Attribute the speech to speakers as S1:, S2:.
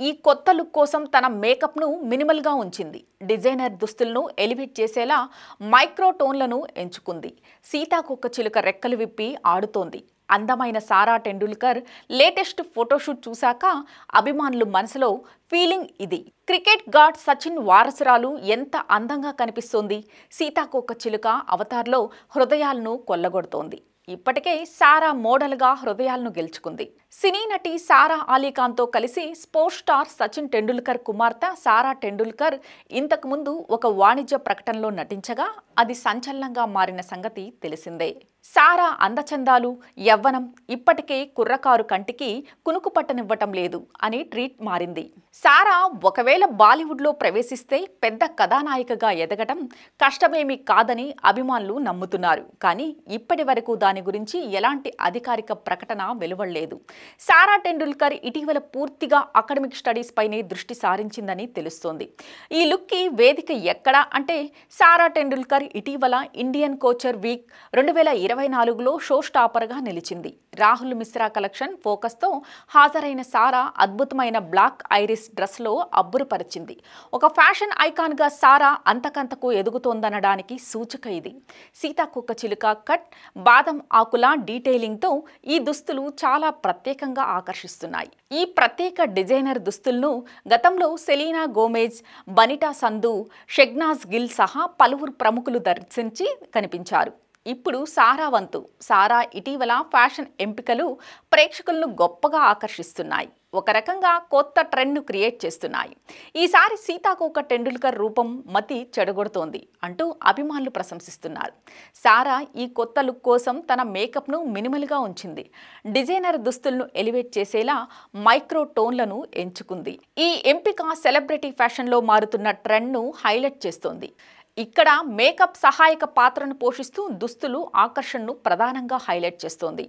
S1: ఈ కొత్త లుక్ కోసం తన మేకప్ను మినిమల్గా ఉంచింది. డిజైనర్ దుస్తులను ఎలివేట్ చేసేలా మైక్రో టోన్లను ఎంచుకుంది. సీతాకోకచిలుక రెక్కలు విప్పి ఆడుతోంది. అందమైన సారా టెండూల్కర్ లేటెస్ట్ ఫోటోషూట్ చూశాక అభిమానులు మనసులో ఫీలింగ్ ఇది. క్రికెట్ గాడ్ సచిన్ వారసురాలు ఎంత అందంగా కనిపిస్తోంది. సీతాకోకచిలుక అవతార్లో హృదయాలను కొల్లగొడుతోంది. ఇప్పటికే సారా మోడల్గా హృదయాలను గెలుచుకుంది. సినీ నటి సారా అలీ ఖాన్తో కలిసి స్పోర్ట్స్ స్టార్ సచిన్ టెండూల్కర్ కుమార్తె సారా టెండూల్కర్ ఇంతకుముందు ఒక వాణిజ్య ప్రకటనలో నటించగా అది సంచలనంగా మారిన సంగతి తెలిసిందే. సారా అందచందాలు, యవ్వనం ఇప్పటికే కుర్రకారు కంటికి కునుకు పట్టనివ్వటం లేదు అని ట్వీట్ మారింది. సారా ఒకవేళ బాలీవుడ్లో ప్రవేశిస్తే పెద్ద కథానాయికగా ఎదగటం కష్టమేమీ కాదని అభిమానులు నమ్ముతున్నారు. కానీ ఇప్పటి వరకు దాని గురించి ఎలాంటి అధికారిక ప్రకటన వెలువడలేదు. సారా టెండూల్కర్ ఇటీవల పూర్తిగా అకాడమిక్ స్టడీస్ పైనే దృష్టి సారించిందని తెలుస్తోంది. ఈ లుక్కి వేదిక ఎక్కడా అంటే సారా టెండూల్కర్ ఇటీవల ఇండియన్ కోచర్ వీక్ 2024లో షో స్టాపర్గా నిలిచింది. రాహుల్ మిశ్రా కలెక్షన్ ఫోకస్తో హాజరైన సారా అద్భుతమైన బ్లాక్ ఐరిస్ డ్రెస్లో అబ్బురుపరిచింది. ఒక ఫ్యాషన్ ఐకాన్గా సారా అంతకంతకు ఎదుగుతోందనడానికి సూచిక ఇది. సీతాకోకచిలుక కట్, బాదం ఆకుల డీటెయిలింగ్తో ఈ దుస్తులు చాలా ప్రత్యేకంగా ఆకర్షిస్తున్నాయి. ఈ ప్రత్యేక డిజైనర్ దుస్తులను గతంలో సెలీనా గోమెజ్, బనిటా సంధు, షెహ్నాజ్ గిల్ సహా పలువురు ప్రముఖులు ధరించి కనిపించారు. ఇప్పుడు సారా వంతు. సారా ఇటీవల ఫ్యాషన్ ఎంపికలు ప్రేక్షకులను గొప్పగా ఆకర్షిస్తున్నాయి. ఒక రకంగా కొత్త ట్రెండ్ను క్రియేట్ చేస్తున్నాయి. ఈసారి సీతాకోక టెండూల్కర్ రూపం మతి చెడగొడుతోంది అంటూ అభిమానులు ప్రశంసిస్తున్నారు. సారా ఈ కొత్త లుక్ కోసం తన మేకప్ను మినిమల్గా ఉంచింది. డిజైనర్ దుస్తులను ఎలివేట్ చేసేలా మైక్రో టోన్లను ఎంచుకుంది. ఈ ఎంపిక సెలబ్రిటీ ఫ్యాషన్లో మారుతున్న ట్రెండ్ను హైలైట్ చేస్తోంది. ఇక్కడ మేకప్ సహాయక పాత్రను పోషిస్తూ దుస్తులు ఆకర్షణను ప్రధానంగా హైలైట్ చేస్తోంది.